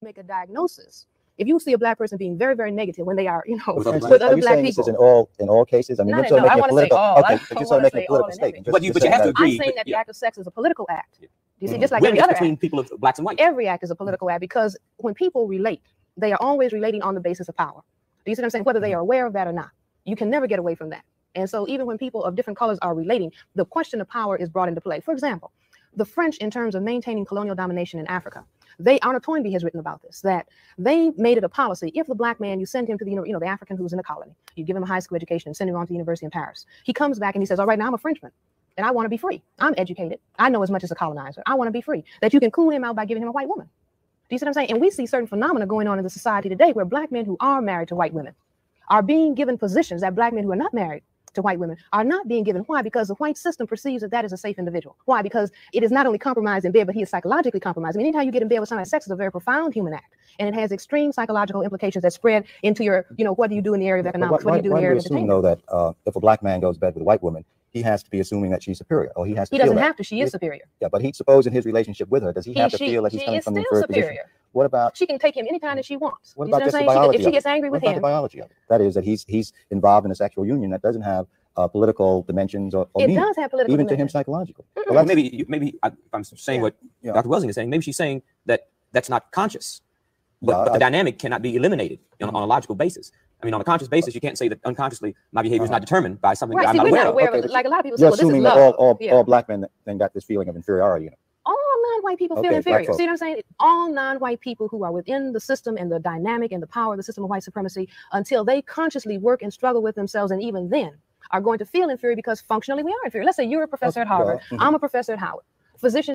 make a diagnosis. If you see a black person being very, very negative when they are, you know, with other black people. This is in all cases? I mean, you're sort of making a political, okay, but you're sort of making a political statement. But you have to agree. I'm saying that the act of sex is a political act. You see, just like every other act. People of blacks and whites. Every act is a political act because when people relate, they are always relating on the basis of power. Do you see what I'm saying? Whether they are aware of that or not, you can never get away from that. And so even when people of different colors are relating, the question of power is brought into play. For example, the French, in terms of maintaining colonial domination in Africa, Anna Toynbee has written about this, that they made it a policy. If the black man, you send him to the, the African who's in the colony, you give him a high school education and send him on to the university in Paris. He comes back and he says, all right, now I'm a Frenchman and I want to be free. I'm educated. I know as much as a colonizer. I want to be free. That you can cool him out by giving him a white woman. Do you see what I'm saying? And we see certain phenomena going on in the society today where black men who are married to white women are being given positions that black men who are not married to white women are not being given. Why? Because the white system perceives that that is a safe individual. Why? Because it is not only compromised in bed, but he is psychologically compromised. I mean, anytime you get in bed with somebody, sex is a very profound human act, and it has extreme psychological implications that spread into your, what do you do in the area of economics? What do you do in the area of entertainment? Though that if a black man goes to bed with a white woman, he has to be assuming that she's superior, or he has to. He doesn't have to. She is superior. Yeah, but he suppose in his relationship with her, does he have to feel that he's coming from the inferior position? What about? She can take him anytime that she wants. What about just the biology? If she gets angry with him, the biology of it? That is that he's involved in a sexual union that doesn't have political dimensions or it does have political even dimensions. to him psychological. Well, maybe if I'm saying what Dr. Welsing is saying, maybe she's saying that that's not conscious, but the dynamic cannot be eliminated on a logical basis. I mean, on a conscious basis, you can't say that unconsciously my behavior is not determined by something that I'm not aware of. Like a lot of people say, well, assuming this is that all black men then got this feeling of inferiority. All non-white people feel inferior. See what I'm saying? All non-white people who are within the system and the dynamic and the power of the system of white supremacy, until they consciously work and struggle with themselves, and even then are going to feel inferior because functionally we are inferior. Let's say you're a professor at Harvard. I'm a professor at Howard. Physician.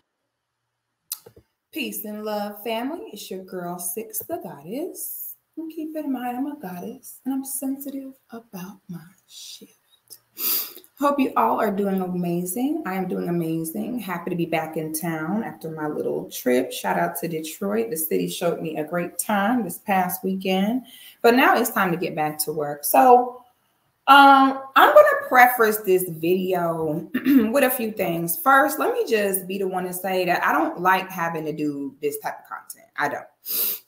Peace and love, family. It's your girl, Sixthegoddis. And keep in mind, I'm a goddess and I'm sensitive about my shit. Hope you all are doing amazing. I am doing amazing. Happy to be back in town after my little trip. Shout out to Detroit. The city showed me a great time this past weekend. But now it's time to get back to work. So I'm going to preface this video with a few things. First, let me just be the one to say that I don't like having to do this type of content. I don't.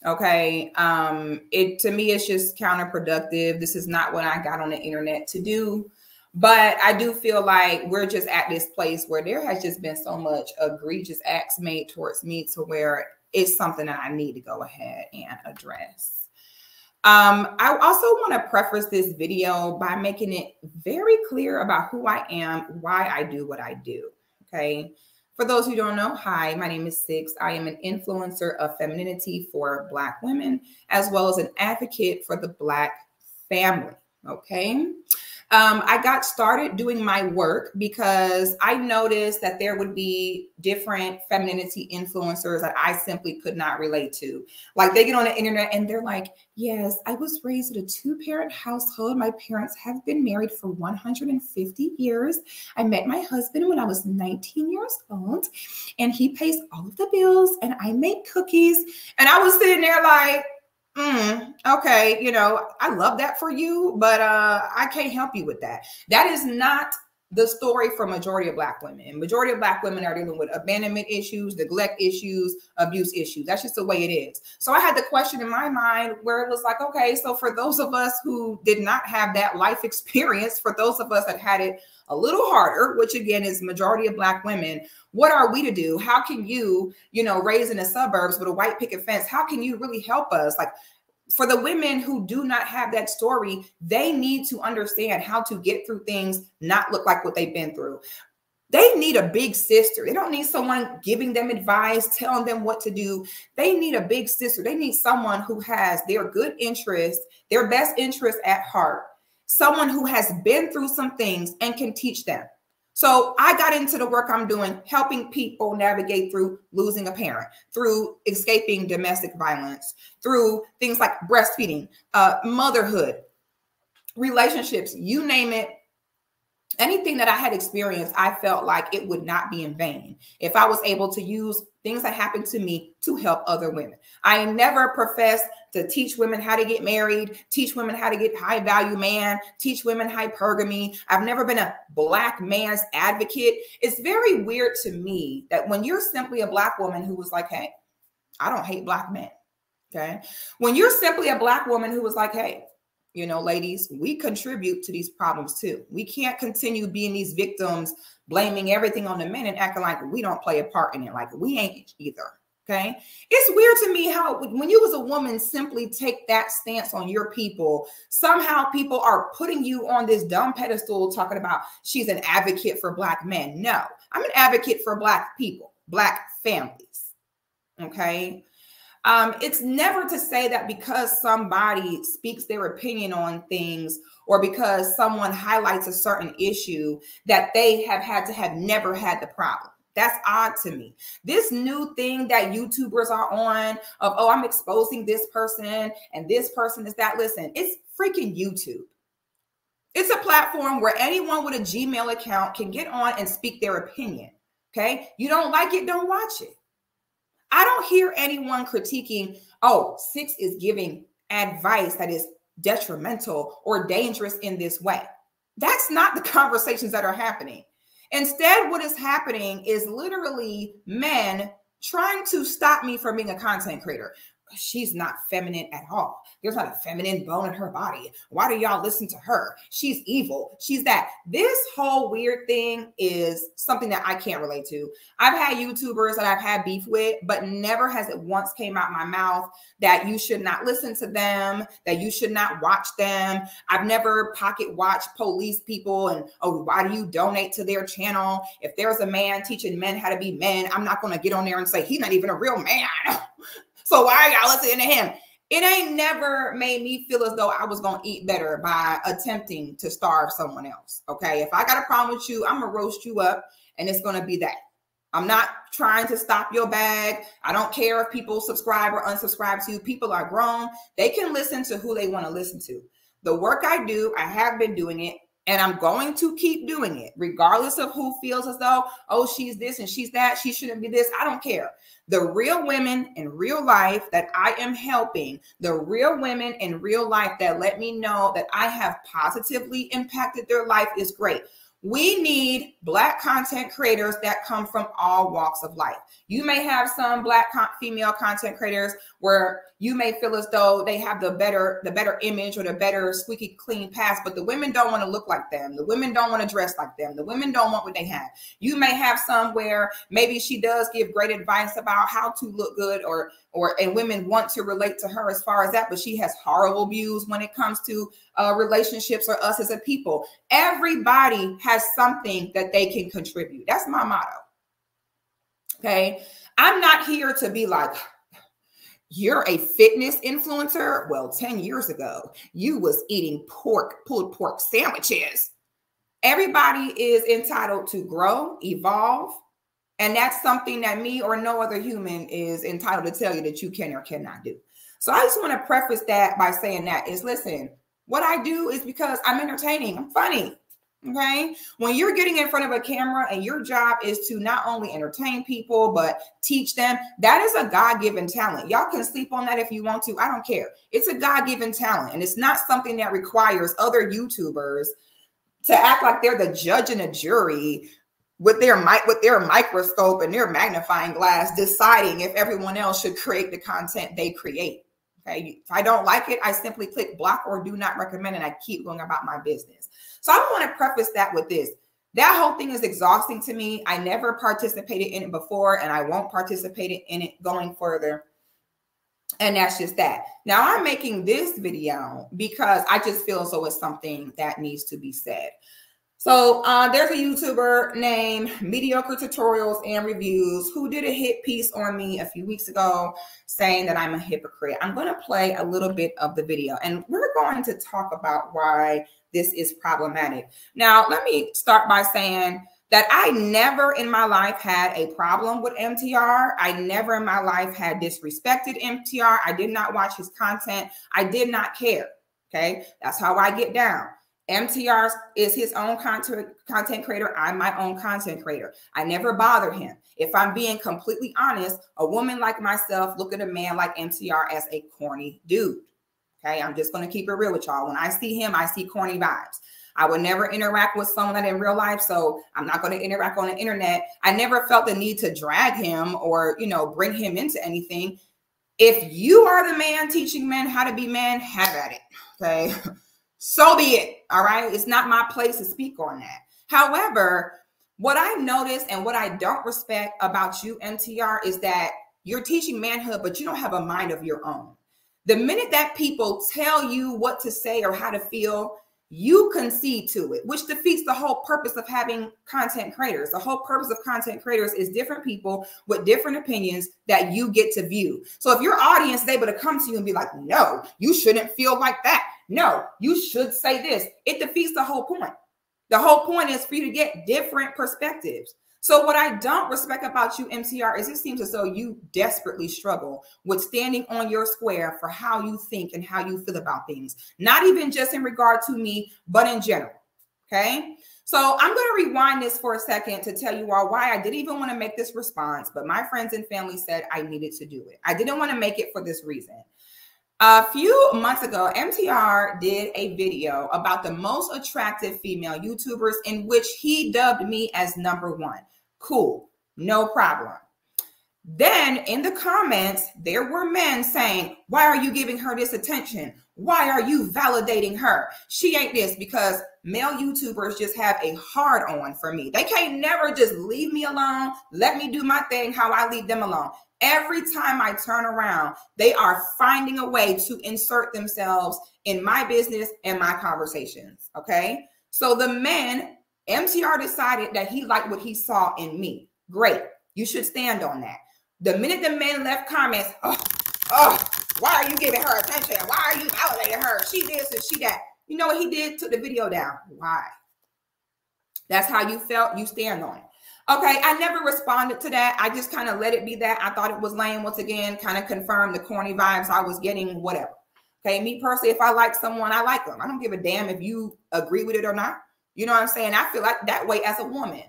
Okay. To me, it's just counterproductive. This is not what I got on the internet to do. But I do feel like we're just at this place where there has just been so much egregious acts made towards me to where it's something that I need to go ahead and address. I also want to preface this video by making it very clear about who I am, why I do what I do. Okay. For those who don't know, hi, my name is Six. I am an influencer of femininity for Black women, as well as an advocate for the Black family. Okay. I got started doing my work because I noticed that there would be different femininity influencers that I simply could not relate to. Like they get on the internet and they're like, yes, I was raised in a two-parent household. My parents have been married for 150 years. I met my husband when I was 19 years old and he pays all of the bills and I make cookies. And I was sitting there like, okay, I love that for you, but I can't help you with that. That is not the story for majority of Black women. Majority of Black women are dealing with abandonment issues, neglect issues, abuse issues. That's just the way it is. So I had the question in my mind where it was like, okay, so for those of us who did not have that life experience, for those of us that had it a little harder, which again is majority of Black women, what are we to do? How can you, raised in the suburbs with a white picket fence, how can you really help us? Like for the women who do not have that story, they need to understand how to get through things, not look like what they've been through. They need a big sister. They don't need someone giving them advice, telling them what to do. They need a big sister. They need someone who has their good interest, their best interest at heart. Someone who has been through some things and can teach them. So I got into the work I'm doing, helping people navigate through losing a parent, through escaping domestic violence, through things like breastfeeding, motherhood, relationships, you name it. Anything that I had experienced, I felt like it would not be in vain if I was able to use things that happened to me to help other women. I never professed to teach women how to get married, teach women how to get high value man, teach women hypergamy. I've never been a Black man's advocate. It's very weird to me that when you're simply a Black woman who was like, hey, I don't hate Black men. Okay. When you're simply a Black woman who was like, hey, you know, ladies, we contribute to these problems too. We can't continue being these victims, blaming everything on the men and acting like we don't play a part in it. Like we ain't either. Okay. It's weird to me how when you as a woman simply take that stance on your people, somehow people are putting you on this dumb pedestal talking about she's an advocate for Black men. No, I'm an advocate for Black people, Black families. Okay. It's never to say that because somebody speaks their opinion on things or because someone highlights a certain issue that they have had to have never had the problem. That's odd to me. This new thing that YouTubers are on of, oh, I'm exposing this person and this person is that. Listen, it's freaking YouTube. It's a platform where anyone with a Gmail account can get on and speak their opinion. Okay. You don't like it, don't watch it. I don't hear anyone critiquing, oh, Six is giving advice that is detrimental or dangerous in this way. That's not the conversations that are happening. Instead, what is happening is literally men trying to stop me from being a content creator. She's not feminine at all. There's not a feminine bone in her body. Why do y'all listen to her? She's evil. She's that. This whole weird thing is something that I can't relate to. I've had YouTubers that I've had beef with, but never has it once came out my mouth that you should not listen to them, that you should not watch them. I've never pocket watched police people and, oh, why do you donate to their channel? If there's a man teaching men how to be men, I'm not going to get on there and say, he's not even a real man. So why are y'all listening to him? It ain't never made me feel as though I was going to eat better by attempting to starve someone else. Okay. If I got a problem with you, I'm going to roast you up and it's going to be that. I'm not trying to stop your bag. I don't care if people subscribe or unsubscribe to you. People are grown. They can listen to who they want to listen to. The work I do, I have been doing it. And I'm going to keep doing it, regardless of who feels as though, oh, she's this and she's that. She shouldn't be this. I don't care. The real women in real life that I am helping, the real women in real life that let me know that I have positively impacted their life is great. We need Black content creators that come from all walks of life. You may have some Black female content creators where you may feel as though they have the better image or the better squeaky clean past, but the women don't want to look like them. The women don't want to dress like them. The women don't want what they have. You may have some where maybe she does give great advice about how to look good and women want to relate to her as far as that, but she has horrible views when it comes to relationships or us as a people. Everybody has something that they can contribute. That's my motto. Okay. I'm not here to be like, you're a fitness influencer. Well, 10 years ago, you was eating pulled pork sandwiches. Everybody is entitled to grow, evolve. And that's something that me or no other human is entitled to tell you that you can or cannot do. So I just want to preface that by saying that is, listen, what I do is because I'm entertaining. I'm funny. Okay. When you're getting in front of a camera and your job is to not only entertain people, but teach them, that is a God-given talent. Y'all can sleep on that if you want to. I don't care. It's a God-given talent. And it's not something that requires other YouTubers to act like they're the judge and the jury with their microscope and their magnifying glass, deciding if everyone else should create the content they create. Okay. If I don't like it, I simply click block or do not recommend, and I keep going about my business. So I want to preface that with this. That whole thing is exhausting to me. I never participated in it before, and I won't participate in it going further. And that's just that. Now I'm making this video because I just feel as though it's something that needs to be said. So there's a YouTuber named Mediocre Tutorials and Reviews who did a hit piece on me a few weeks ago saying that I'm a hypocrite. I'm going to play a little bit of the video, and we're going to talk about why this is problematic. Now, let me start by saying that I never in my life had a problem with MTR. I never in my life had disrespected MTR. I did not watch his content. I did not care. Okay, that's how I get down. MTR is his own content creator. I'm my own content creator. I never bother him. If I'm being completely honest, a woman like myself look at a man like MTR as a corny dude. Okay, I'm just going to keep it real with y'all. When I see him, I see corny vibes. I would never interact with someone that in real life, so I'm not going to interact on the internet. I never felt the need to drag him or, bring him into anything. If you are the man teaching men how to be men, have at it. Okay. So be it. All right. It's not my place to speak on that. However, what I notice and what I don't respect about you, MTR, is that you're teaching manhood, but you don't have a mind of your own. The minute that people tell you what to say or how to feel, you concede to it, which defeats the whole purpose of having content creators. The whole purpose of content creators is different people with different opinions that you get to view. So if your audience is able to come to you and be like, no, you shouldn't feel like that. No, you should say this. It defeats the whole point. The whole point is for you to get different perspectives. So what I don't respect about you, MTR, is it seems as though you desperately struggle with standing on your square for how you think and how you feel about things. Not even just in regard to me, but in general. Okay. So I'm going to rewind this for a second to tell you all why I didn't even want to make this response, but my friends and family said I needed to do it. I didn't want to make it for this reason. A few months ago, MTR did a video about the most attractive female YouTubers in which he dubbed me as #1. Cool, no problem. Then in the comments, there were men saying, why are you giving her this attention? Why are you validating her? She ain't this, because male YouTubers just have a hard on for me. They can't never just leave me alone. Let me do my thing how I leave them alone. Every time I turn around, they are finding a way to insert themselves in my business and my conversations. Okay. So the men, MTR decided that he liked what he saw in me. Great. You should stand on that. The minute the men left comments, why are you giving her attention? Why are you validating her? She this and she that. You know what he did? Took the video down. Why? That's how you felt. You stand on it. Okay, I never responded to that. I just kind of let it be that. I thought it was lame once again, kind of confirmed the corny vibes I was getting, whatever. Okay, me personally, if I like someone, I like them. I don't give a damn if you agree with it or not. You know what I'm saying? I feel like that way as a woman.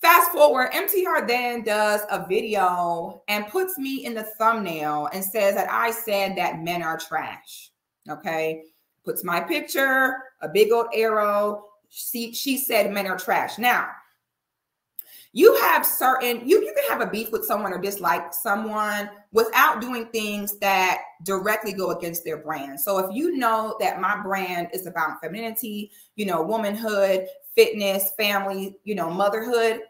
Fast forward, MTR then does a video and puts me in the thumbnail and says that I said that men are trash. Okay, puts my picture, a big old arrow. She said men are trash. Now, you have certain, you can have a beef with someone or dislike someone without doing things that directly go against their brand. So if you know that my brand is about femininity, you know, womanhood, fitness, family, you know, motherhood,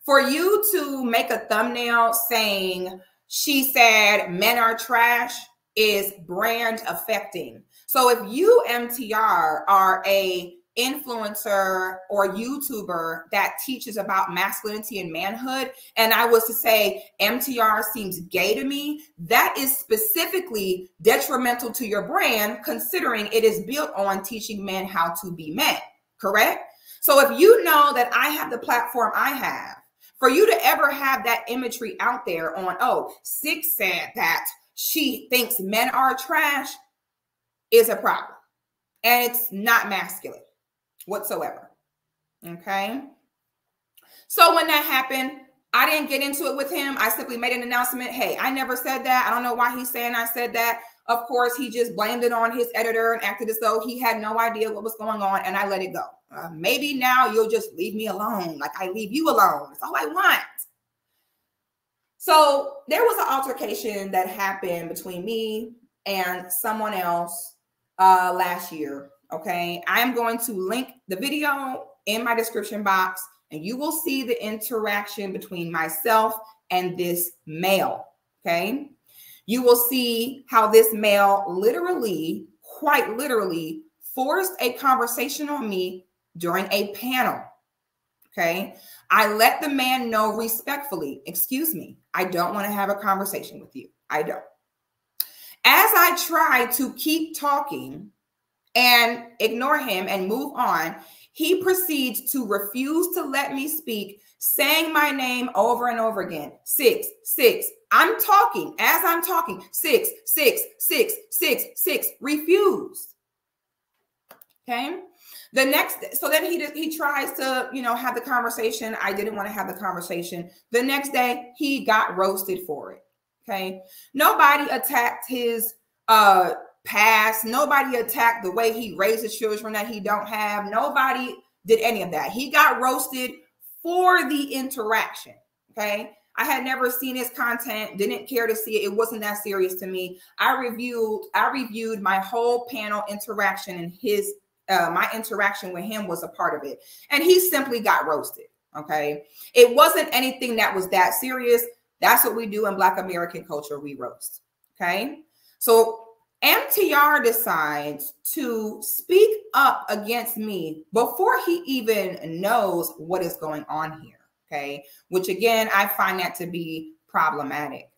for you to make a thumbnail saying she said men are trash is brand affecting. So if you, MTR, are a influencer or YouTuber that teaches about masculinity and manhood, and I was to say MTR seems gay to me, that is specifically detrimental to your brand, considering it is built on teaching men how to be men, correct? So if you know that I have the platform I have, for you to ever have that imagery out there on, oh, Six said that she thinks men are trash, is a problem. And it's not masculine whatsoever. Okay. So when that happened, I didn't get into it with him. I simply made an announcement. Hey, I never said that. I don't know why he's saying I said that. Of course, he just blamed it on his editor and acted as though he had no idea what was going on, and I let it go. Maybe now you'll just leave me alone like I leave you alone. That's all I want. So there was an altercation that happened between me and someone else last year. Okay, I'm going to link the video in my description box, and you will see the interaction between myself and this male. Okay, you will see how this male literally, quite literally, forced a conversation on me during a panel. Okay, I let the man know respectfully, excuse me, I don't want to have a conversation with you. I don't. As I try to keep talking and ignore him and move on, he proceeds to refuse to let me speak, saying my name over and over again. 6, 6. I'm talking. As I'm talking, 6, 6, 6, 6, 6. Refused. Okay. The next, so then he tries to, you know, have the conversation. I didn't want to have the conversation. The next day, he got roasted for it. Okay. Nobody attacked his past. Nobody attacked the way he raises children that he don't have. Nobody did any of that. He got roasted for the interaction. Okay. I had never seen his content, didn't care to see it. It wasn't that serious to me. I reviewed my whole panel interaction, and his my interaction with him was a part of it. And he simply got roasted. Okay. It wasn't anything that was that serious. That's what we do in Black American culture. We roast. Okay. So MTR decides to speak up against me before he even knows what is going on here. Okay. Which again, I find that to be problematic.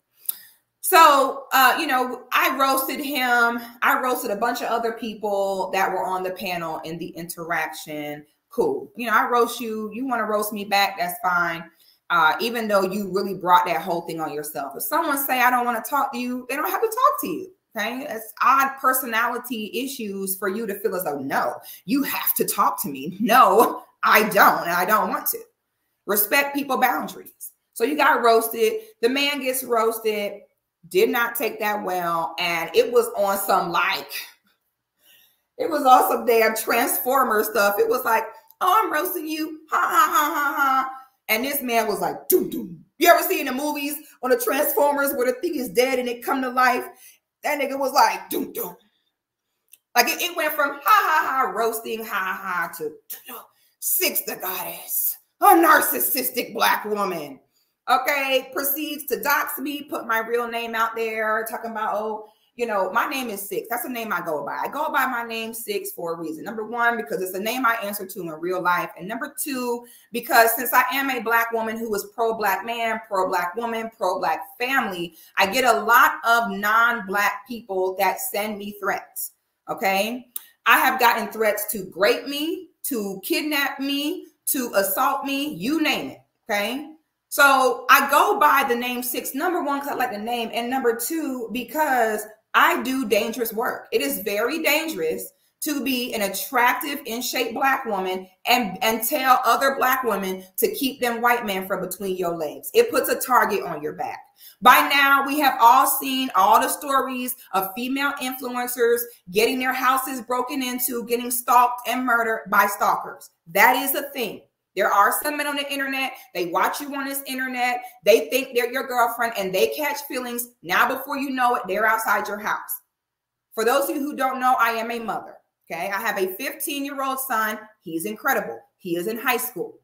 So, you know, I roasted him. I roasted a bunch of other people that were on the panel in the interaction. Cool. You know, I roast you. You want to roast me back? That's fine. Even though you really brought that whole thing on yourself. If someone say, I don't want to talk to you, they don't have to talk to you. Okay. It's odd personality issues for you to feel as though, no, you have to talk to me. No, I don't. And I don't want to. Respect people boundaries. So you got roasted. The man gets roasted. Did not take that well. And it was on some it was on some damn Transformer stuff. It was like, oh, I'm roasting you. Ha, ha, ha, ha, ha. And this man was like, doom, doom. You ever see in the movies on the Transformers where the thing is dead and it come to life? That nigga was like, doom, doom. Like it went from ha, ha, ha, roasting, ha, ha, to Sixthegoddis, a narcissistic Black woman. Okay, proceeds to dox me, put my real name out there, talking about, oh, you know, my name is Six. That's the name I go by. I go by my name Six for a reason. Number one, because it's a name I answer to in real life. And number two, because since I am a Black woman who is pro-Black man, pro-Black woman, pro-Black family, I get a lot of non-Black people that send me threats. Okay, I have gotten threats to grape me, to kidnap me, to assault me, you name it. Okay. So I go by the name Six, number one, because I like the name. And number two, because I do dangerous work. It is very dangerous to be an attractive, in shape Black woman and tell other Black women to keep them white men from between your legs. It puts a target on your back. By now, we have all seen all the stories of female influencers getting their houses broken into, getting stalked and murdered by stalkers. That is a thing. There are some men on the internet. They watch you on this internet. They think they're your girlfriend and they catch feelings. Now, before you know it, they're outside your house. For those of you who don't know, I am a mother. Okay. I have a 15-year-old son. He's incredible. He is in high school.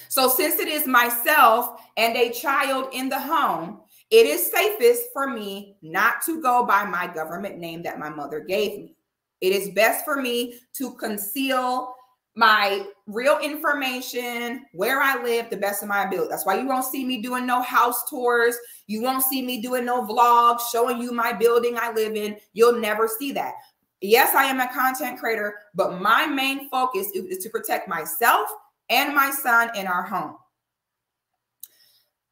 So since it is myself and a child in the home, it is safest for me not to go by my government name that my mother gave me. It is best for me to conceal my real information, where I live, the best of my ability. That's why you won't see me doing no house tours. You won't see me doing no vlogs showing you my building I live in. You'll never see that. Yes, I am a content creator, but my main focus is to protect myself and my son in our home.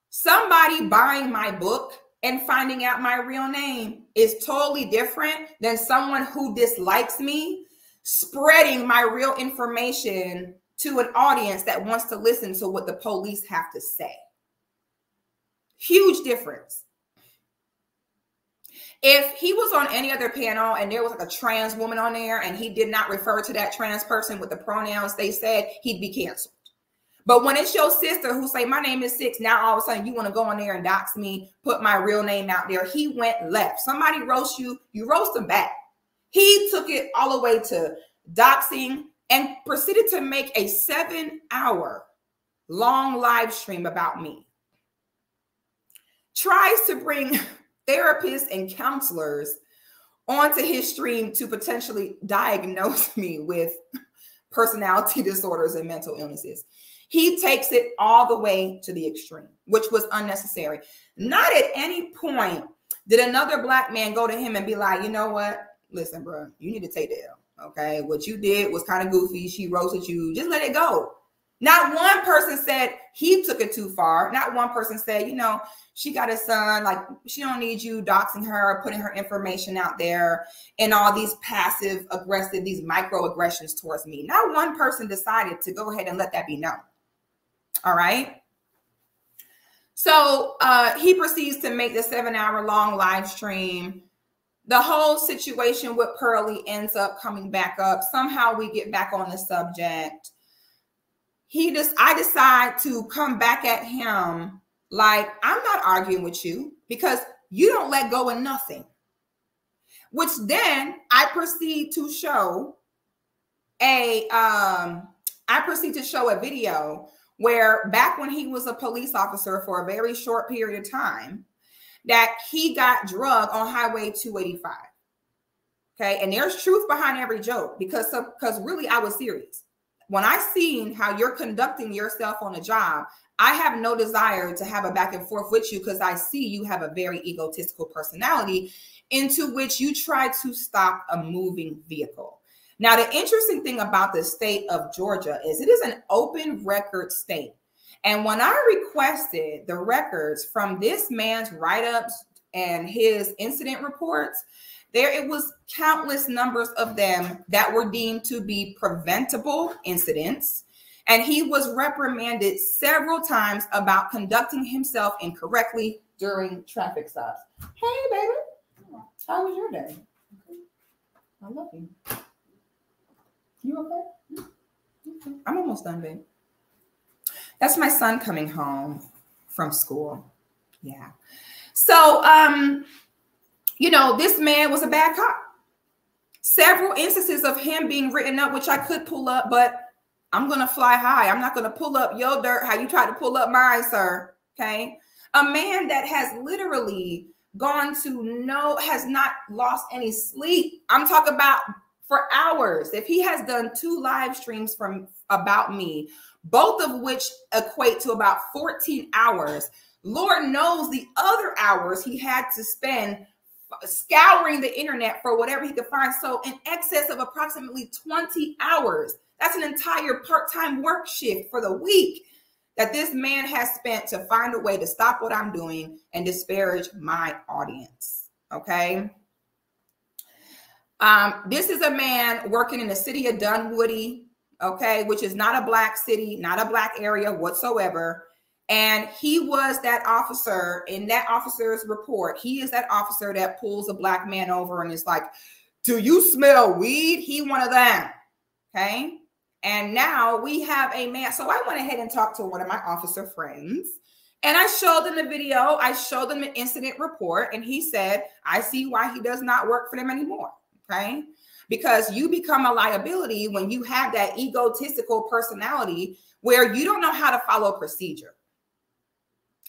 Somebody buying my book and finding out my real name is totally different than someone who dislikes me spreading my real information to an audience that wants to listen to what the police have to say. Huge difference. If he was on any other panel and there was like a trans woman on there and he did not refer to that trans person with the pronouns they said, he'd be canceled. But when it's your sister who say, my name is Six, now all of a sudden you want to go on there and dox me, put my real name out there. He went left. Somebody roast you, you roast them back. He took it all the way to doxing and proceeded to make a 7-hour long live stream about me. Tries to bring therapists and counselors onto his stream to potentially diagnose me with personality disorders and mental illnesses. He takes it all the way to the extreme, which was unnecessary. Not at any point did another Black man go to him and be like, you know what? Listen, bro, you need to take the L, okay? What you did was kind of goofy. She roasted you. Just let it go. Not one person said he took it too far. Not one person said, you know, she got a son, like she don't need you doxing her, putting her information out there and all these passive aggressive, these microaggressions towards me. Not one person decided to go ahead and let that be known. All right. So he proceeds to make the 7-hour long live stream. The whole situation with Pearly ends up coming back up. Somehow we get back on the subject. I decide to come back at him like, I'm not arguing with you because you don't let go of nothing. Which then I proceed to show a video where back when he was a police officer for a very short period of time, that he got drugged on Highway 285. Okay, and there's truth behind every joke because really I was serious. When I seen how you're conducting yourself on a job, I have no desire to have a back and forth with you because I see you have a very egotistical personality into which you try to stop a moving vehicle. Now, the interesting thing about the state of Georgia is it is an open record state. And when I requested the records from this man's write-ups and his incident reports, it was countless numbers of them that were deemed to be preventable incidents. And he was reprimanded several times about conducting himself incorrectly during traffic stops. Hey, baby. How was your day? Okay. I love you. You okay? Okay. I'm almost done, babe. That's my son coming home from school. Yeah. So, you know, this man was a bad cop. Several instances of him being written up, which I could pull up, but I'm going to fly high. I'm not going to pull up your dirt how you tried to pull up mine, sir. Okay. A man that has literally gone to has not lost any sleep. I'm talking about for hours. If he has done 2 live streams from about me, both of which equate to about 14 hours, Lord knows the other hours he had to spend scouring the internet for whatever he could find. So in excess of approximately 20 hours, that's an entire part-time work shift for the week that this man has spent to find a way to stop what I'm doing and disparage my audience. Okay. This is a man working in the city of Dunwoody, okay, which is not a black city, not a black area whatsoever. And he was that officer in that officer's report. He is that officer that pulls a black man over and is like, do you smell weed? He one of them. Okay. And now we have a man. So I went ahead and talked to one of my officer friends and I showed them the video. I showed them the incident report. And he said, I see why he does not work for them anymore. Okay. Because you become a liability when you have that egotistical personality where you don't know how to follow procedure.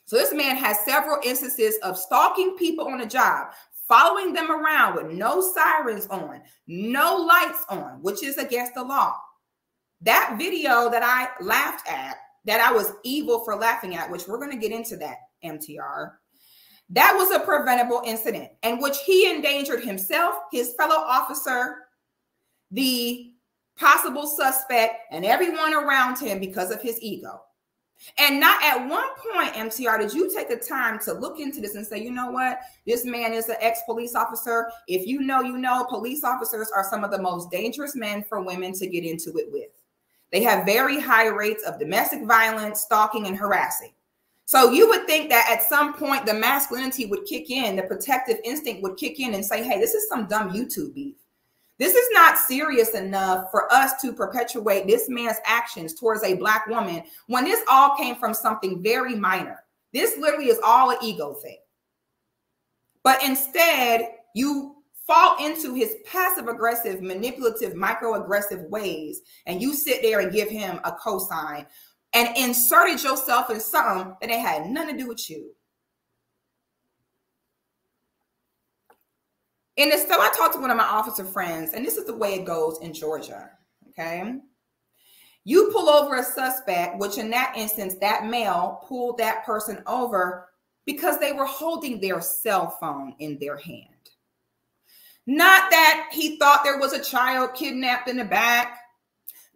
So this man has several instances of stalking people on a job, following them around with no sirens on, no lights on, which is against the law. That video that I laughed at, that I was evil for laughing at, which we're going to get into that, MTR, that was a preventable incident in which he endangered himself, his fellow officer, the possible suspect, and everyone around him because of his ego. And not at one point, MTR, did you take the time to look into this and say, you know what? This man is an ex-police officer. If you know, police officers are some of the most dangerous men for women to get into it with. They have very high rates of domestic violence, stalking, and harassing. So you would think that at some point the masculinity would kick in, the protective instinct would kick in and say, hey, this is some dumb YouTube beef. This is not serious enough for us to perpetuate this man's actions towards a black woman when this all came from something very minor. This literally is all an ego thing. But instead, you fall into his passive-aggressive, manipulative, microaggressive ways, and you sit there and give him a cosign and inserted yourself in something that it had nothing to do with you. And so I talked to one of my officer friends, and this is the way it goes in Georgia, okay? You pull over a suspect, which in that instance, that male pulled that person over because they were holding their cell phone in their hand. Not that he thought there was a child kidnapped in the back.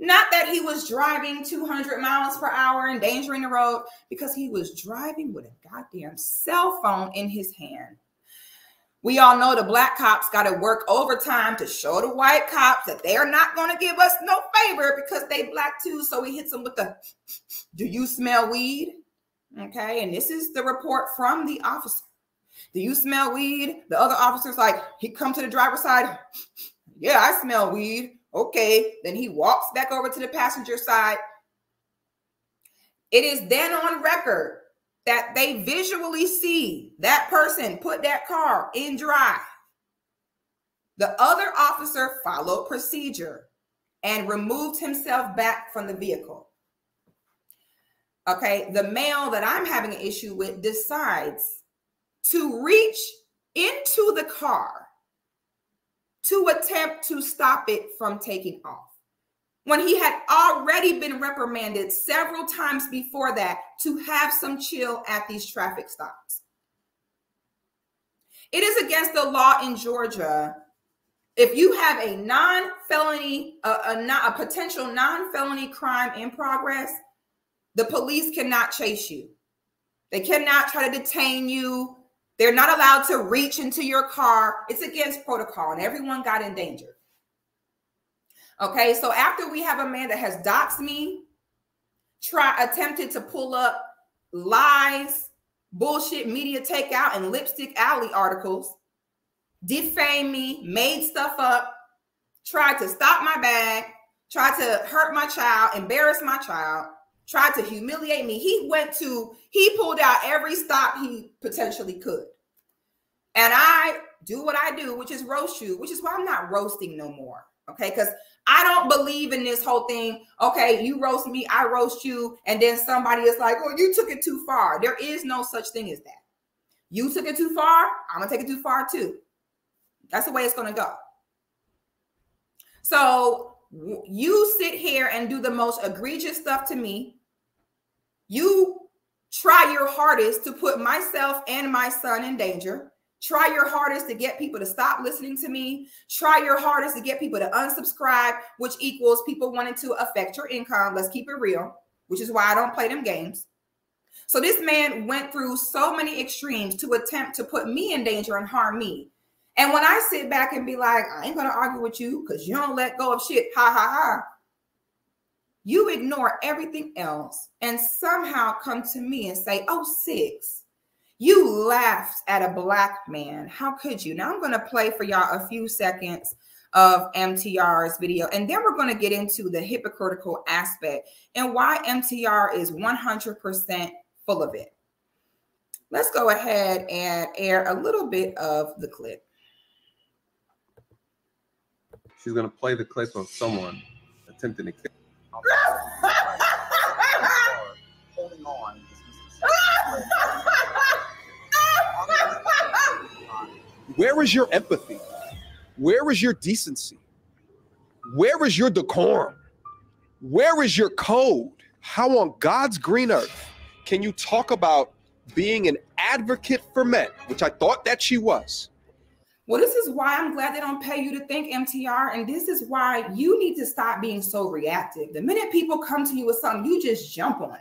Not that he was driving 200 miles per hour, endangering the road, because he was driving with a goddamn cell phone in his hand. We all know the black cops got to work overtime to show the white cops that they're not going to give us no favor because they black too. So he hits them with the, do you smell weed? Okay. And this is the report from the officer. Do you smell weed? The other officer's like, he come to the driver's side. Yeah, I smell weed. Okay. Then he walks back over to the passenger side. It is then on record that they visually see that person put that car in drive. The other officer followed procedure and removed himself back from the vehicle. Okay, the male that I'm having an issue with decides to reach into the car to attempt to stop it from taking off, when he had already been reprimanded several times before that to have some chill at these traffic stops. It is against the law in Georgia. If you have a non-felony, a potential non-felony crime in progress, the police cannot chase you. They cannot try to detain you. They're not allowed to reach into your car. It's against protocol, and everyone got in danger. Okay, so after we have a man that has doxed me, attempted to pull up lies, bullshit media takeout, and lipstick alley articles, defame me, made stuff up, tried to stop my bag, tried to hurt my child, embarrass my child, tried to humiliate me. He pulled out every stop he potentially could. And I do what I do, which is roast you, which is why I'm not roasting no more. Okay, because I don't believe in this whole thing. Okay, you roast me, I roast you, and then somebody is like, oh, you took it too far. There is no such thing as that. You took it too far, I'm gonna take it too far too. That's the way it's gonna go. So you sit here and do the most egregious stuff to me. You try your hardest to put myself and my son in danger. Try your hardest to get people to stop listening to me. Try your hardest to get people to unsubscribe, which equals people wanting to affect your income. Let's keep it real, which is why I don't play them games. So this man went through so many extremes to attempt to put me in danger and harm me. And when I sit back and be like, I ain't going to argue with you because you don't let go of shit, ha, ha, ha. You ignore everything else and somehow come to me and say, oh, Six, you laughed at a black man. How could you? Now I'm going to play for y'all a few seconds of MTR's video, and then we're going to get into the hypocritical aspect and why MTR is 100% full of it. Let's go ahead and air a little bit of the clip. She's going to play the clip of someone attempting to kill. Holding on. Where is your empathy? Where is your decency? Where is your decorum? Where is your code? How on God's green earth can you talk about being an advocate for men, which I thought that she was? Well, this is why I'm glad they don't pay you to think, MTR. And this is why you need to stop being so reactive. The minute people come to you with something, you just jump on it.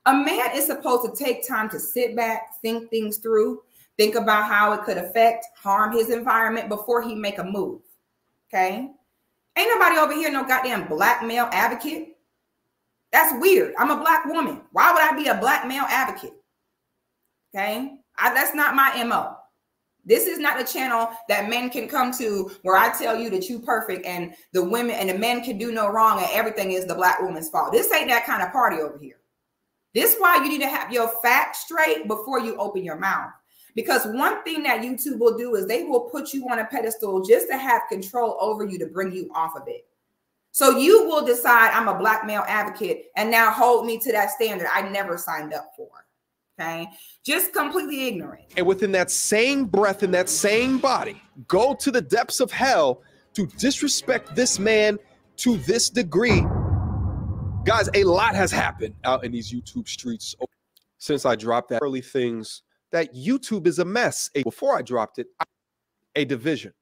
A man is supposed to take time to sit back, think things through, think about how it could affect, harm his environment before he make a move. Okay? Ain't nobody over here no goddamn black male advocate. That's weird. I'm a black woman. Why would I be a black male advocate? Okay? That's not my MO. This is not a channel that men can come to where I tell you that you perfect and the women and the men can do no wrong and everything is the black woman's fault. This ain't that kind of party over here. This is why you need to have your facts straight before you open your mouth. Because one thing that YouTube will do is they will put you on a pedestal just to have control over you to bring you off of it. So you will decide I'm a black male advocate and now hold me to that standard I never signed up for. Okay? Just completely ignorant. And within that same breath, in that same body, go to the depths of hell to disrespect this man to this degree. Guys, a lot has happened out in these YouTube streets since I dropped that early things that YouTube is a mess. Before I dropped it, a division.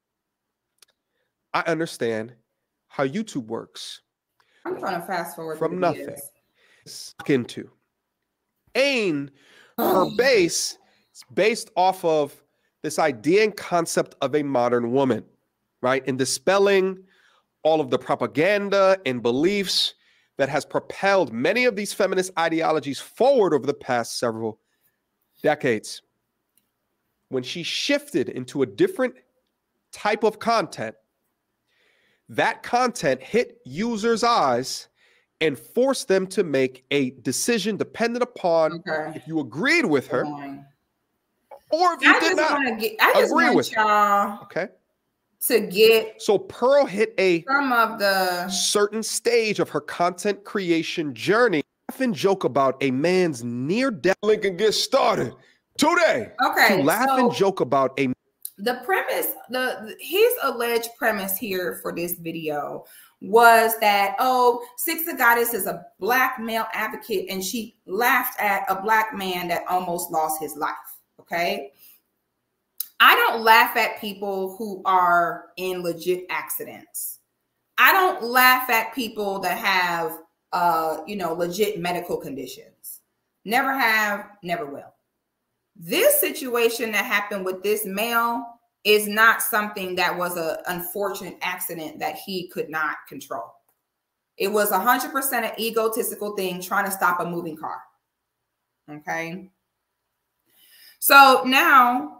I understand how YouTube works. I'm trying to fast forward from nothing. Into Ain, her base is based off of this idea and concept of a modern woman, right? And dispelling all of the propaganda and beliefs that has propelled many of these feminist ideologies forward over the past several decades. When she shifted into a different type of content, that content hit users' eyes and force them to make a decision dependent upon if you agreed with her or if you did not agree with y'all okay to get so Pearl hit a some of the certain stage of her content creation journey. Laugh and joke about a man's near death. Link and get started today. Okay, to laugh and joke about the premise, his alleged premise here for this video was that, oh, Sixthegoddis is a black male advocate and she laughed at a black man that almost lost his life. Okay. I don't laugh at people who are in legit accidents. I don't laugh at people that have, legit medical conditions. Never have, never will. This situation that happened with this male is not something that was an unfortunate accident that he could not control. It was 100% an egotistical thing trying to stop a moving car. Okay. So now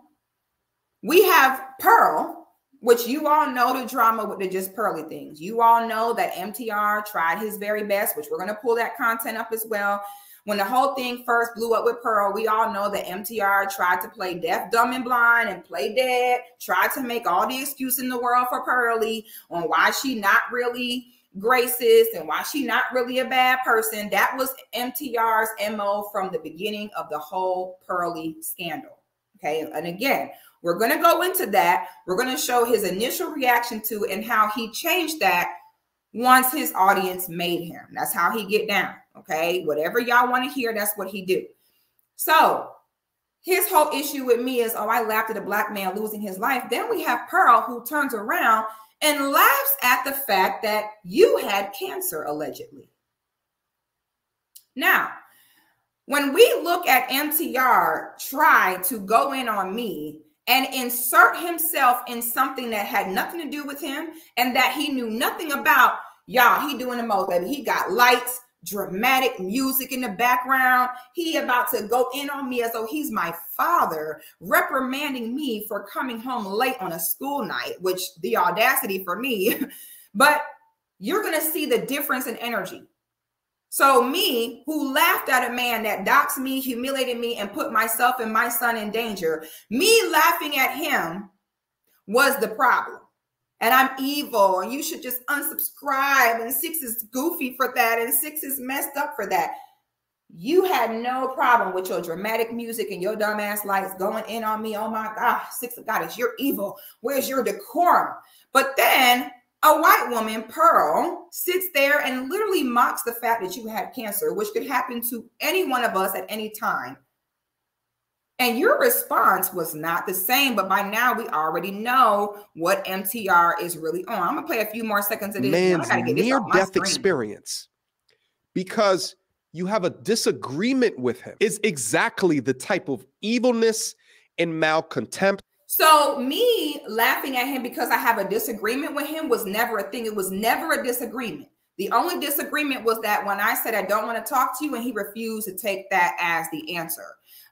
we have Pearl, which you all know the drama with the just Pearly things. You all know that MTR tried his very best, which we're going to pull that content up as well. When the whole thing first blew up with Pearl, we all know that MTR tried to play deaf, dumb, and blind and play dead, tried to make all the excuse in the world for Pearly on why she not really racist and why she not really a bad person. That was MTR's MO from the beginning of the whole Pearly scandal. Okay, and again, we're going to go into that. We're going to show his initial reaction to it and how he changed that once his audience made him. That's how he get down. Okay, whatever y'all want to hear, that's what he do. So his whole issue with me is, oh, I laughed at a black man losing his life. Then we have Pearl, who turns around and laughs at the fact that you had cancer, allegedly. Now, when we look at MTR try to go in on me and insert himself in something that had nothing to do with him and that he knew nothing about, y'all, he doing the most, baby. He got lights, dramatic music in the background. He about to go in on me as though he's my father, reprimanding me for coming home late on a school night, which the audacity for me. But you're going to see the difference in energy. So me, who laughed at a man that doxed me, humiliated me, and put myself and my son in danger, me laughing at him was the problem. And I'm evil, and you should just unsubscribe, and Six is goofy for that, and Six is messed up for that. You had no problem with your dramatic music and your dumbass lights going in on me. Oh my God, Sixthegoddis, you're evil. Where's your decorum? But then a white woman, Pearl, sits there and literally mocks the fact that you had cancer, which could happen to any one of us at any time. And your response was not the same, but by now we already know what MTR is really on. I'm gonna play a few more seconds of this. Man's near-death experience, because you have a disagreement with him, is exactly the type of evilness and malcontempt. So me laughing at him because I have a disagreement with him was never a thing. It was never a disagreement. The only disagreement was that when I said I don't want to talk to you, and he refused to take that as the answer.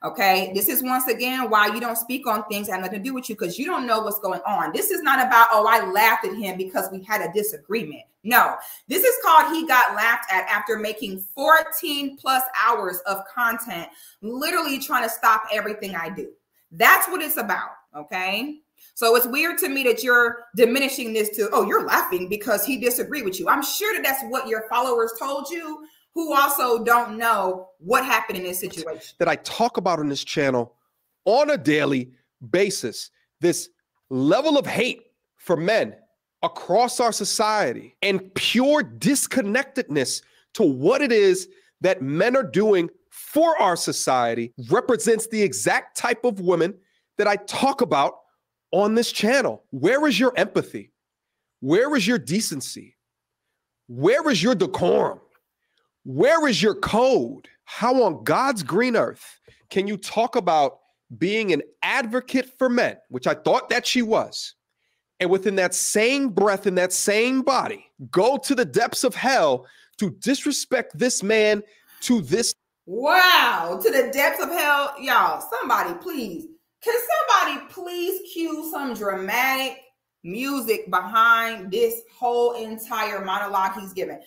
Okay, this is once again why you don't speak on things that have nothing to do with you, because you don't know what's going on. This is not about, oh, I laughed at him because we had a disagreement. No, this is called he got laughed at after making 14 plus hours of content, literally trying to stop everything I do. That's what it's about. Okay, so it's weird to me that you're diminishing this to, oh, you're laughing because he disagreed with you. I'm sure that that's what your followers told you, who also don't know what happened in this situation. That I talk about on this channel on a daily basis, this level of hate for men across our society and pure disconnectedness to what it is that men are doing for our society represents the exact type of women that I talk about on this channel. Where is your empathy? Where is your decency? Where is your decorum? Where is your code? How on God's green earth can you talk about being an advocate for men, which I thought that she was, and within that same breath, in that same body, go to the depths of hell to disrespect this man to this? Wow, to the depths of hell. Y'all, somebody please, can somebody please cue some dramatic music behind this whole entire monologue he's giving?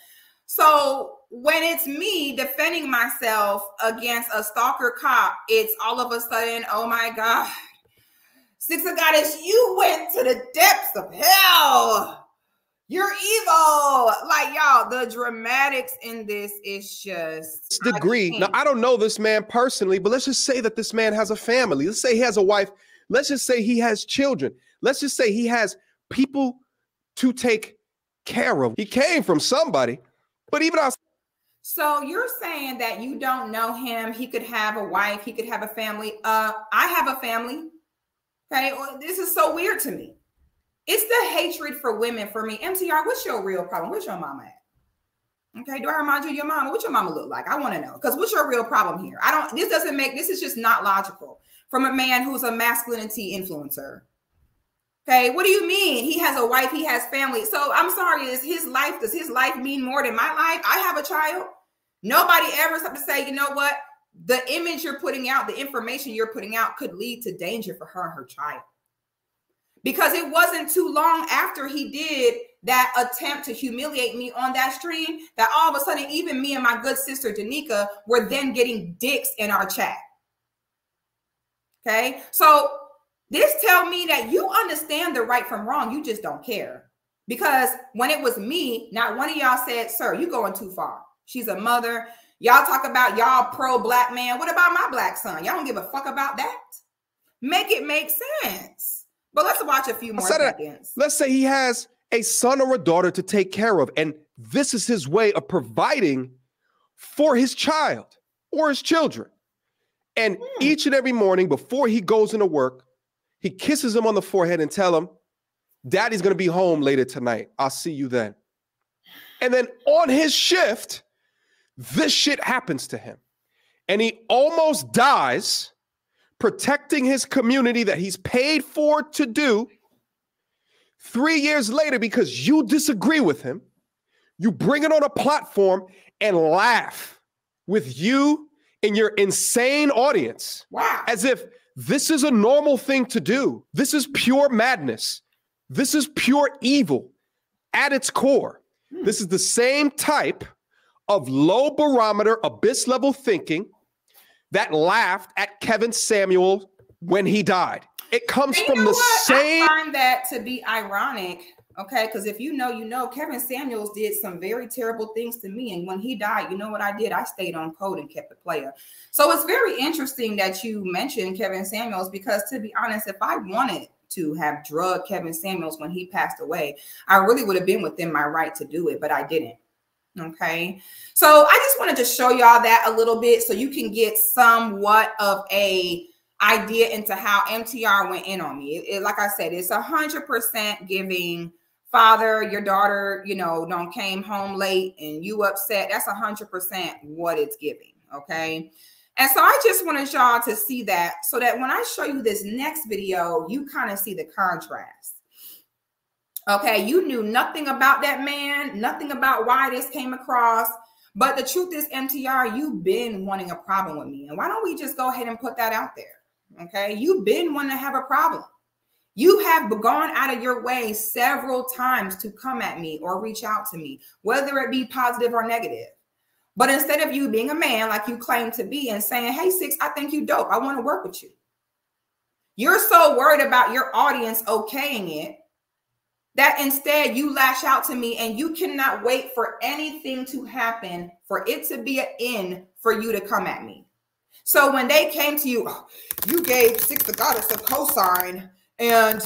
So when it's me defending myself against a stalker cop, it's all of a sudden, oh my God, Sixthegoddis, you went to the depths of hell. You're evil. Like, y'all, the dramatics in this is just degree. Now, I don't know this man personally, but let's just say that this man has a family. Let's say he has a wife. Let's just say he has children. Let's just say he has people to take care of. He came from somebody, but even outside. So you're saying that you don't know him. He could have a wife. He could have a family. I have a family. Okay. Well, this is so weird to me. It's the hatred for women for me. MTR, what's your real problem? Where's your mama at? Okay. Do I remind you of your mama? What your mama look like? I want to know. Because what's your real problem here? This is just not logical from a man who's a masculinity influencer. Okay, what do you mean? He has a wife, he has family. So I'm sorry, does his life mean more than my life? I have a child. Nobody ever has to say, you know what? The image you're putting out, the information you're putting out could lead to danger for her and her child. Because it wasn't too long after he did that attempt to humiliate me on that stream that all of a sudden, even me and my good sister, Danica, were then getting dicks in our chat. Okay, so this tells me that you understand the right from wrong. You just don't care. Because when it was me, not one of y'all said, sir, you going too far. She's a mother. Y'all talk about y'all pro-black man. What about my black son? Y'all don't give a fuck about that. Make it make sense. But let's watch a few more seconds. Let's say he has a son or a daughter to take care of, and this is his way of providing for his child or his children. And each and every morning before he goes into work, he kisses him on the forehead and tell him, Daddy's going to be home later tonight. I'll see you then. And then on his shift, this shit happens to him. And he almost dies protecting his community that he's paid for to do. 3 years later, because you disagree with him, you bring it on a platform and laugh with you and your insane audience. Wow. As if this is a normal thing to do. This is pure madness. This is pure evil at its core. This is the same type of low barometer, abyss level thinking that laughed at Kevin Samuel when he died. It comes from the same. I find that to be ironic. Okay, because if you know, Kevin Samuels did some very terrible things to me. And when he died, you know what I did? I stayed on code and kept it player. So it's very interesting that you mentioned Kevin Samuels, because to be honest, if I wanted to have drugged Kevin Samuels when he passed away, I really would have been within my right to do it, but I didn't. Okay, so I just wanted to show y'all that a little bit so you can get somewhat of a idea into how MTR went in on me. Like I said, it's 100% giving. Father, your daughter, don't came home late and you upset. That's 100% what it's giving. Okay. And so I just wanted y'all to see that so that when I show you this next video, you kind of see the contrast. Okay. You knew nothing about that man, nothing about why this came across. But the truth is, MTR, you've been wanting a problem with me. And why don't we just go ahead and put that out there? Okay. You've been wanting to have a problem. You have gone out of your way several times to come at me or reach out to me, whether it be positive or negative. But instead of you being a man like you claim to be and saying, hey, Six, I think you dope, I want to work with you, you're so worried about your audience okaying it that instead you lash out to me and you cannot wait for anything to happen for it to be an end for you to come at me. So when they came to you, oh, you gave Sixthegoddis a cosign. And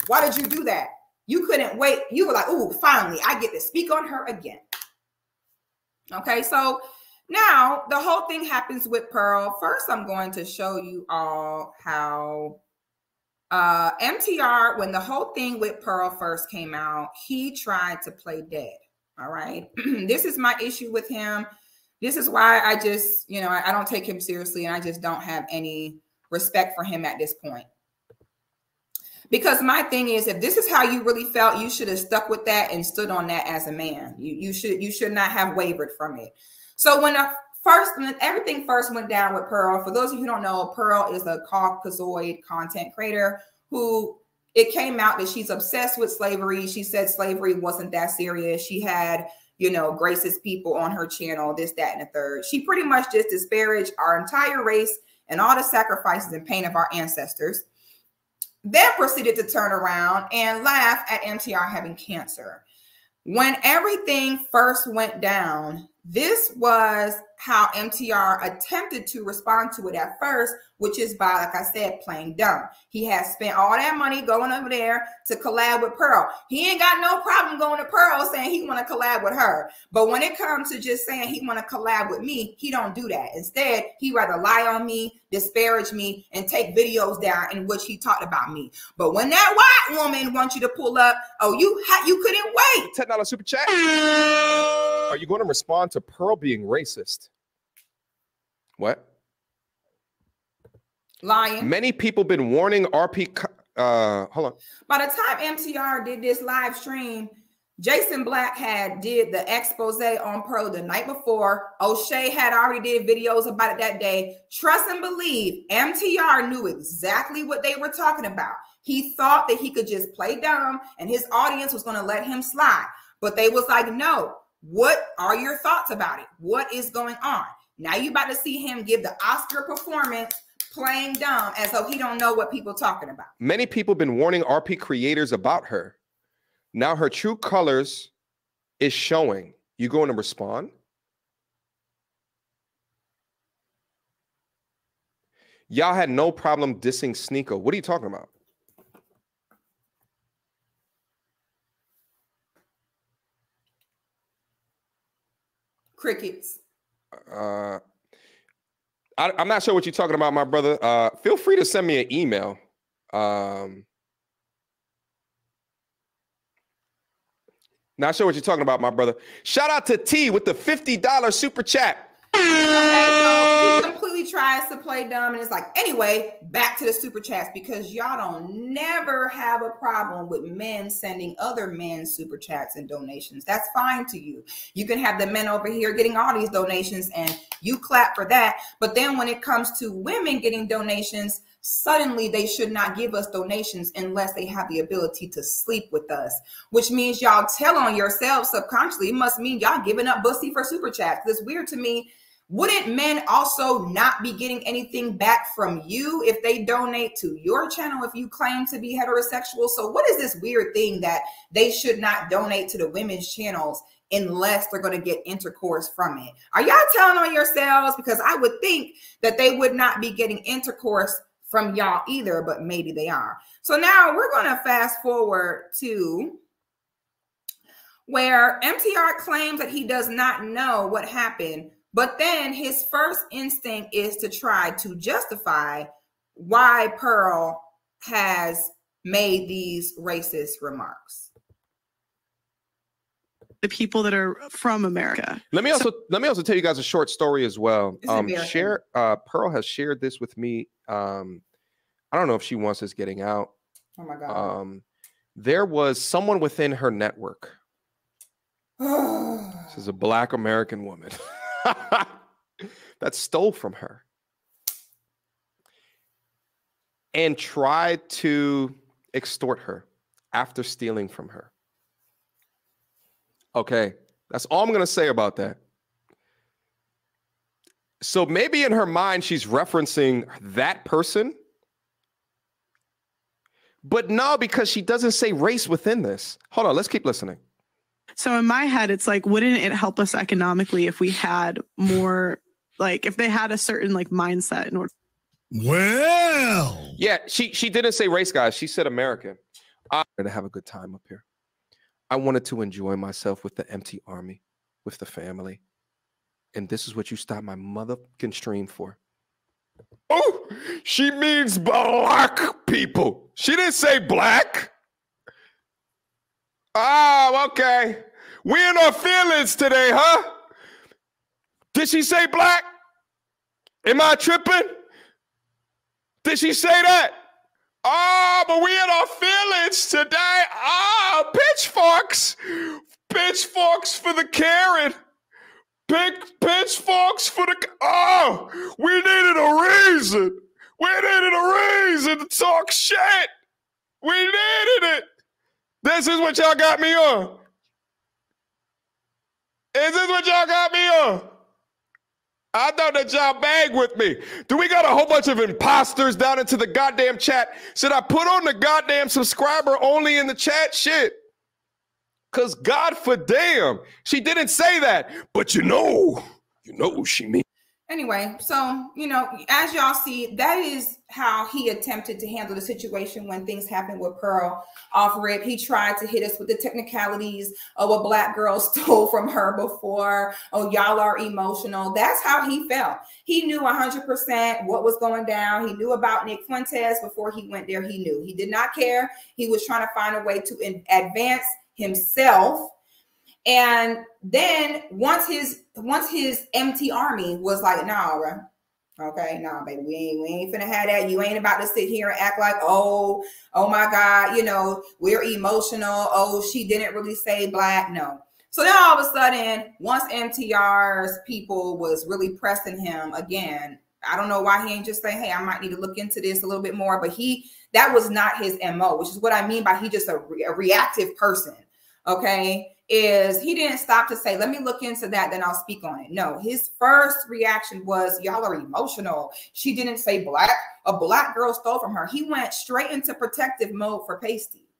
why did you do that? You couldn't wait. You were like, oh, finally, I get to speak on her again. Okay, so now the whole thing happens with Pearl. First, I'm going to show you all how MTR, when the whole thing with Pearl first came out, he tried to play dead. All right. This is my issue with him. This is why I just, I don't take him seriously, and I just don't have any respect for him at this point. Because my thing is, if this is how you really felt, you should have stuck with that and stood on that as a man. You should not have wavered from it. So when everything first went down with Pearl, for those of you who don't know, Pearl is a Caucasoid content creator who it came out that she's obsessed with slavery. She said slavery wasn't that serious. She had, you know, graces people on her channel, this, that, and the third. She pretty much just disparaged our entire race and all the sacrifices and pain of our ancestors. Then proceeded to turn around and laugh at MTR having cancer. When everything first went down, this was how MTR attempted to respond to it at first, which is by, like I said, playing dumb. He has spent all that money going over there to collab with Pearl. He ain't got no problem going to Pearl saying he want to collab with her. But when it comes to just saying he want to collab with me, he don't do that. Instead, he rather lie on me, disparage me, and take videos down in which he talked about me. But when that white woman wants you to pull up, oh, you couldn't wait. $10 super chat. Are you going to respond to Pearl being racist? What? Lying. Many people been warning RP. Hold on. By the time MTR did this live stream, Jason Black had did the expose on Pearl the night before. O'Shea had already did videos about it that day. Trust and believe, MTR knew exactly what they were talking about. He thought that he could just play dumb and his audience was going to let him slide. But they was like, no, what are your thoughts about it? What is going on? Now you about to see him give the Oscar performance playing dumb as though he don't know what people talking about. Many people been warning RP creators about her. Now her true colors is showing. You going to respond? Y'all had no problem dissing Sneeko. What are you talking about? Crickets. I'm not sure what you're talking about, my brother. Feel free to send me an email. Not sure what you're talking about, my brother. Shout out to T with the $50 super chat. Okay, so he completely tries to play dumb, and it's like, anyway, back to the super chats, because y'all don't never have a problem with men sending other men super chats and donations. That's fine to you. You can have the men over here getting all these donations and you clap for that. But then when it comes to women getting donations, suddenly they should not give us donations unless they have the ability to sleep with us, which means y'all tell on yourselves subconsciously. It must mean y'all giving up pussy for super chats. It's weird to me. Wouldn't men also not be getting anything back from you if they donate to your channel if you claim to be heterosexual? So what is this weird thing that they should not donate to the women's channels unless they're going to get intercourse from it? Are y'all telling on yourselves? Because I would think that they would not be getting intercourse from y'all either, but maybe they are. So now we're going to fast forward to where MTR claims that he does not know what happened. But then his first instinct is to try to justify why Pearl has made these racist remarks. The people that are from America. Let me also tell you guys a short story as well. Pearl has shared this with me. I don't know if she wants this getting out. Oh my God. There was someone within her network. This is a Black American woman. That stole from her and tried to extort her after stealing from her. Okay, that's all I'm going to say about that. So maybe in her mind, she's referencing that person. But no, because she doesn't say race within this. Hold on, let's keep listening. So in my head, it's like, wouldn't it help us economically if we had more, like, if they had a certain like mindset in order? Well, yeah, she didn't say race, guys. She said American. I wanted to have a good time up here. I wanted to enjoy myself with the empty army, with the family. And this is what you stopped my motherfucking stream for. Oh, she means Black people. She didn't say black. Oh, okay. We in our feelings today, huh? Did she say black? Am I tripping? Did she say that? Oh, but we in our feelings today. Oh, pitchforks. Pitchforks for the Karen. Pitchforks for the... Oh, we needed a reason. We needed a reason to talk shit. We needed it. This is what y'all got me on. Is this what y'all got me on? I thought that y'all bag with me. Do we got a whole bunch of imposters down into the goddamn chat? Should I put on the goddamn subscriber only in the chat? Shit. Because God for damn, she didn't say that. But you know she means. Anyway, so, you know, as y'all see, that is how he attempted to handle the situation when things happened with Pearl off rip. He tried to hit us with the technicalities of what Black girl stole from her before. Oh, y'all are emotional. That's how he felt. He knew 100% what was going down. He knew about Nick Fuentes before he went there. He knew. He did not care. He was trying to find a way to advance himself. And then once his empty army was like, nah, bro. Okay, nah, baby, we ain't finna have that. You ain't about to sit here and act like, oh my God, you know, we're emotional. Oh, she didn't really say Black. No. So then all of a sudden, once MTR's people was really pressing him again, I don't know why he ain't just saying, hey, I might need to look into this a little bit more. But that was not his MO, which is what I mean by he just a reactive person. Okay. Is he didn't stop to say, let me look into that, then I'll speak on it. No, his first reaction was, y'all are emotional. She didn't say Black. A Black girl stole from her. He went straight into protective mode for Pasty.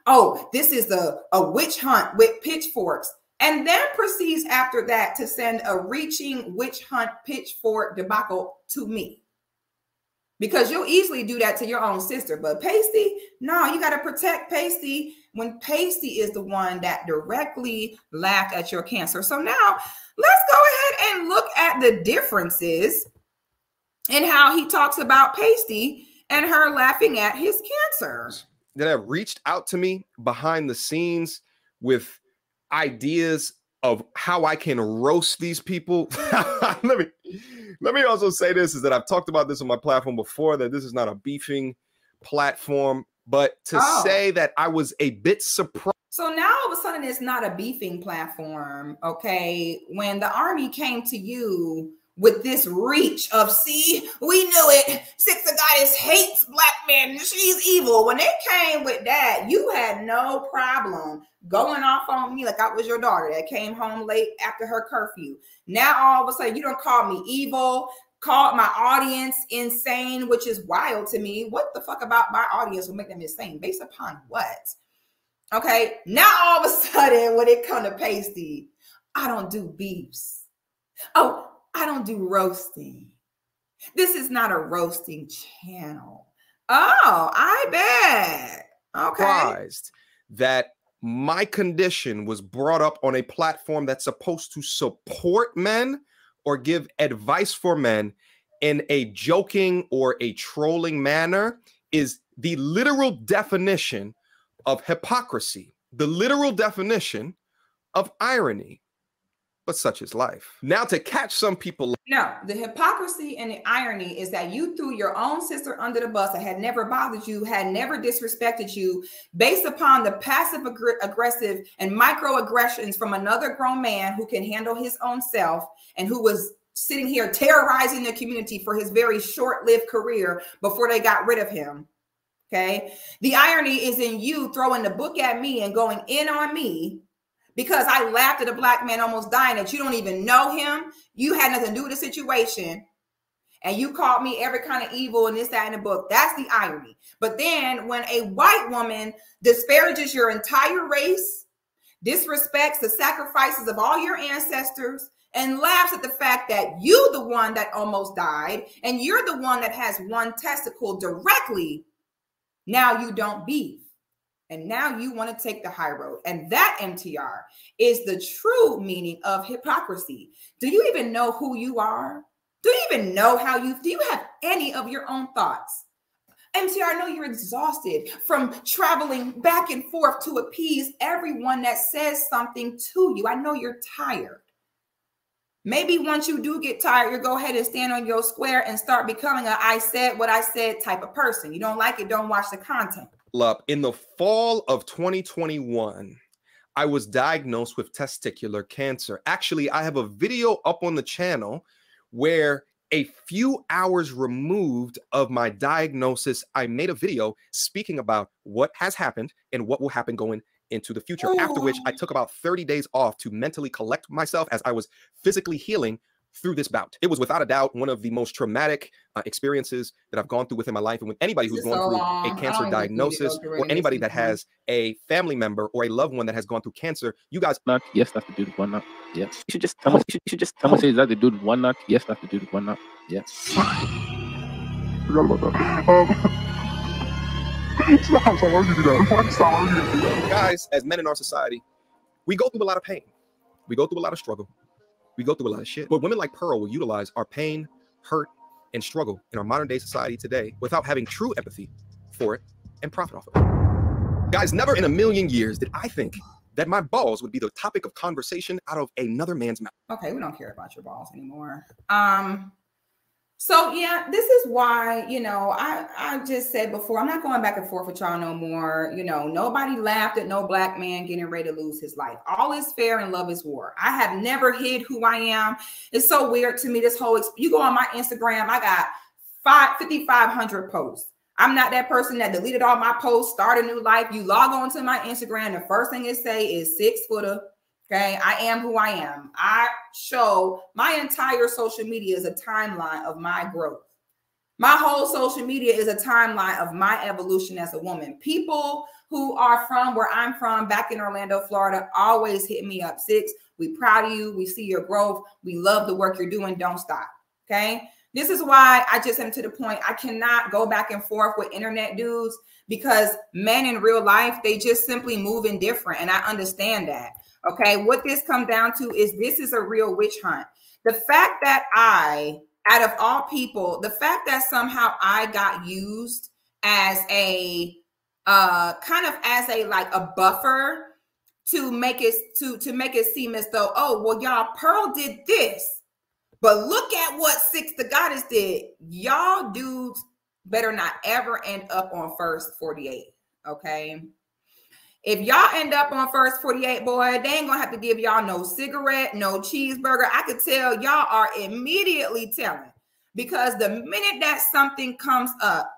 Oh, this is a witch hunt with pitchforks. And then proceeds after that to send a reaching witch hunt pitchfork debacle to me. Because you'll easily do that to your own sister. But Pasty, no, you got to protect Pasty when Pasty is the one that directly laughed at your cancer. So now let's go ahead and look at the differences in how he talks about Pasty and her laughing at his cancer. That have reached out to me behind the scenes with ideas of how I can roast these people. Let me also say this, is that I've talked about this on my platform before, that this is not a beefing platform, but to say that I was a bit surprised. So now all of a sudden it's not a beefing platform, okay? When the army came to you with this reach of, see, we knew it, Sixthegoddis hates Black men, she's evil. When they came with that, you had no problem going off on me like I was your daughter that came home late after her curfew. Now all of a sudden you don't call me evil, called my audience insane, which is wild to me. What the fuck about my audience will make them insane? Based upon what? Okay, now all of a sudden when it comes to Pasty, I don't do beefs. Oh, I don't do roasting. This is not a roasting channel. Oh, I bet. Okay. Surprised that my condition was brought up on a platform that's supposed to support men or give advice for men in a joking or a trolling manner is the literal definition of hypocrisy, the literal definition of irony. But such is life. Now to catch some people. No, the hypocrisy and the irony is that you threw your own sister under the bus that had never bothered you, had never disrespected you, based upon the passive aggressive and microaggressions from another grown man who can handle his own self and who was sitting here terrorizing the community for his very short-lived career before they got rid of him. Okay. The irony is in you throwing the book at me and going in on me because I laughed at a Black man almost dying that you don't even know him. You had nothing to do with the situation. And you called me every kind of evil and this, that, in the book. That's the irony. But then when a white woman disparages your entire race, disrespects the sacrifices of all your ancestors, and laughs at the fact that you the one that almost died, and you're the one that has one testicle directly, now you don't beef. And now you want to take the high road. And that, MTR, is the true meaning of hypocrisy. Do you even know who you are? Do you even know how do you have any of your own thoughts? MTR, I know you're exhausted from traveling back and forth to appease everyone that says something to you. I know you're tired. Maybe once you do get tired, you'll go ahead and stand on your square and start becoming a I said what I said type of person. You don't like it, don't watch the content. Up in the fall of 2021, I was diagnosed with testicular cancer. Actually, I have a video up on the channel where a few hours removed of my diagnosis, I made a video speaking about what has happened and what will happen going into the future, after which I took about 30 days off to mentally collect myself as I was physically healing through this bout. It was without a doubt one of the most traumatic experiences that I've gone through within my life. And with anybody who's gone through a cancer diagnosis, or anybody that has a family member or a loved one that has gone through cancer, you guys... Yes, that's the dude with one knock. Yeah. Someone say, is that the dude with one knock? Yes, that's the dude with one knock. Yeah. Forgot about that. Stop, why would you do that? Stop, why would you do that? Guys, as men in our society, we go through a lot of pain. We go through a lot of struggle. We go through a lot of shit. But women like Pearl will utilize our pain, hurt, and struggle in our modern day society today without having true empathy for it and profit off of it. Guys, never in a million years did I think that my balls would be the topic of conversation out of another man's mouth. Okay, we don't care about your balls anymore. So yeah, this is why, you know, I just said before, I'm not going back and forth with y'all no more. You know, nobody laughed at no black man getting ready to lose his life. All is fair and love is war. I have never hid who I am. It's so weird to me, this whole, you go on my Instagram, I got 5,500 posts. I'm not that person that deleted all my posts, start a new life. You log on to my Instagram, the first thing it say is 6-footer. Okay, I am who I am. I show my entire social media is a timeline of my growth. My whole social media is a timeline of my evolution as a woman. People who are from where I'm from, back in Orlando, Florida, always hit me up. Six, we proud of you. We see your growth. We love the work you're doing. Don't stop. Okay. This is why I just am to the point. I cannot go back and forth with internet dudes because men in real life, they just simply move in different. And I understand that. Okay, what this comes down to is this is a real witch hunt. The fact that out of all people, the fact that somehow I got used as a kind of as a like a buffer to make it make it seem as though, oh, well, y'all, Pearl did this, but look at what Sixthegoddis did. Y'all dudes better not ever end up on First 48. Okay. If y'all end up on First 48, boy, they ain't gonna have to give y'all no cigarette, no cheeseburger. I could tell y'all are immediately telling, because the minute that something comes up,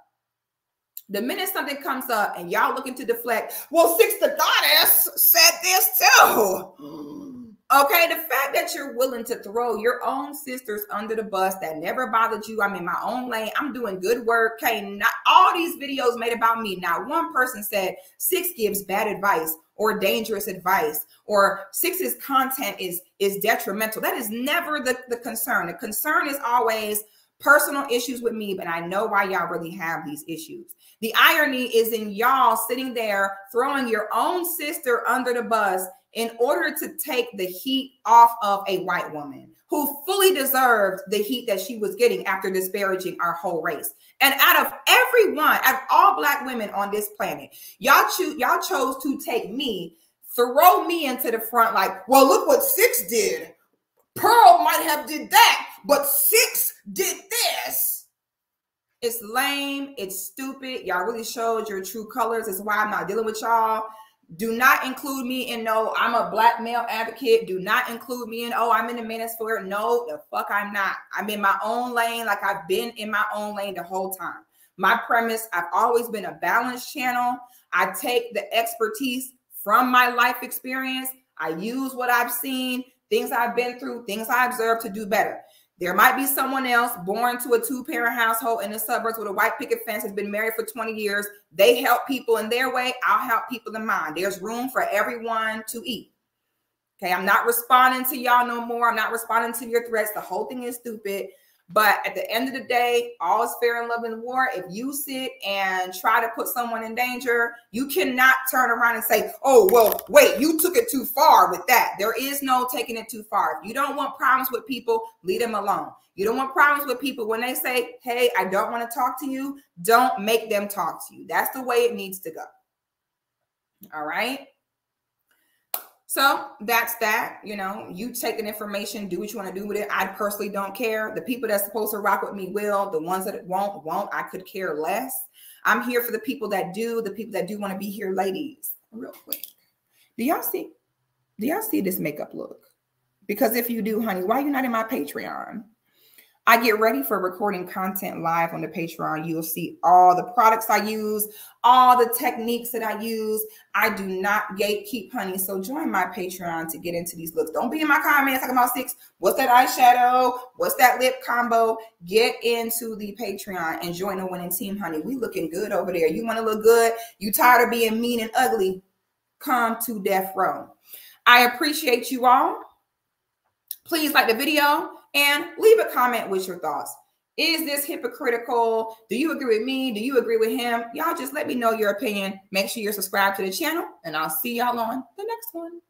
and y'all looking to deflect, well, Sixthegoddis said this too. Okay, the fact that you're willing to throw your own sisters under the bus that never bothered you. I'm in my own lane. I'm doing good work. Okay, not all these videos made about me. Not one person said Six gives bad advice or dangerous advice or Six's content is detrimental. That is never the concern. The concern is always personal issues with me, but I know why y'all really have these issues. The irony is in y'all sitting there throwing your own sister under the bus in order to take the heat off of a white woman who fully deserved the heat that she was getting after disparaging our whole race. And out of everyone, out of all black women on this planet, y'all chose to take me, throw me into the front like, well, look what Six did. Pearl might have did that, but Six did this. It's lame. It's stupid. Y'all really showed your true colors. That's why I'm not dealing with y'all. Do not include me in no, I'm a black male advocate. Do not include me in, oh, I'm in the manosphere. No, the fuck I'm not. I'm in my own lane like I've been in my own lane the whole time. My premise, I've always been a balanced channel. I take the expertise from my life experience. I use what I've seen, things I've been through, things I observed to do better. There might be someone else born to a 2-parent household in the suburbs with a white picket fence, has been married for 20 years. They help people in their way. I'll help people in mine. There's room for everyone to eat. Okay, I'm not responding to y'all no more. I'm not responding to your threats. The whole thing is stupid. But at the end of the day, all is fair in love and war. If you sit and try to put someone in danger, you cannot turn around and say, oh, well, wait, you took it too far with that. There is no taking it too far. If you don't want problems with people, leave them alone. You don't want problems with people when they say, hey, I don't want to talk to you. Don't make them talk to you. That's the way it needs to go. All right. So that's that. You know, you take the information, do what you want to do with it. I personally don't care. The people that's supposed to rock with me will. The ones that won't. I could care less. I'm here for the people that do. The people that do want to be here, ladies. Real quick, do y'all see this makeup look? Because if you do, honey, why are you not in my Patreon? I get ready for recording content live on the Patreon. You'll see all the products I use, all the techniques that I use. I do not gatekeep, honey. So join my Patreon to get into these looks. Don't be in my comments talking about Six. What's that eyeshadow? What's that lip combo? Get into the Patreon and join the winning team, honey. We looking good over there. You want to look good? You tired of being mean and ugly? Come to Death Row. I appreciate you all. Please like the video and leave a comment with your thoughts. Is this hypocritical? Do you agree with me? Do you agree with him? Y'all just let me know your opinion. Make sure you're subscribed to the channel, and I'll see y'all on the next one.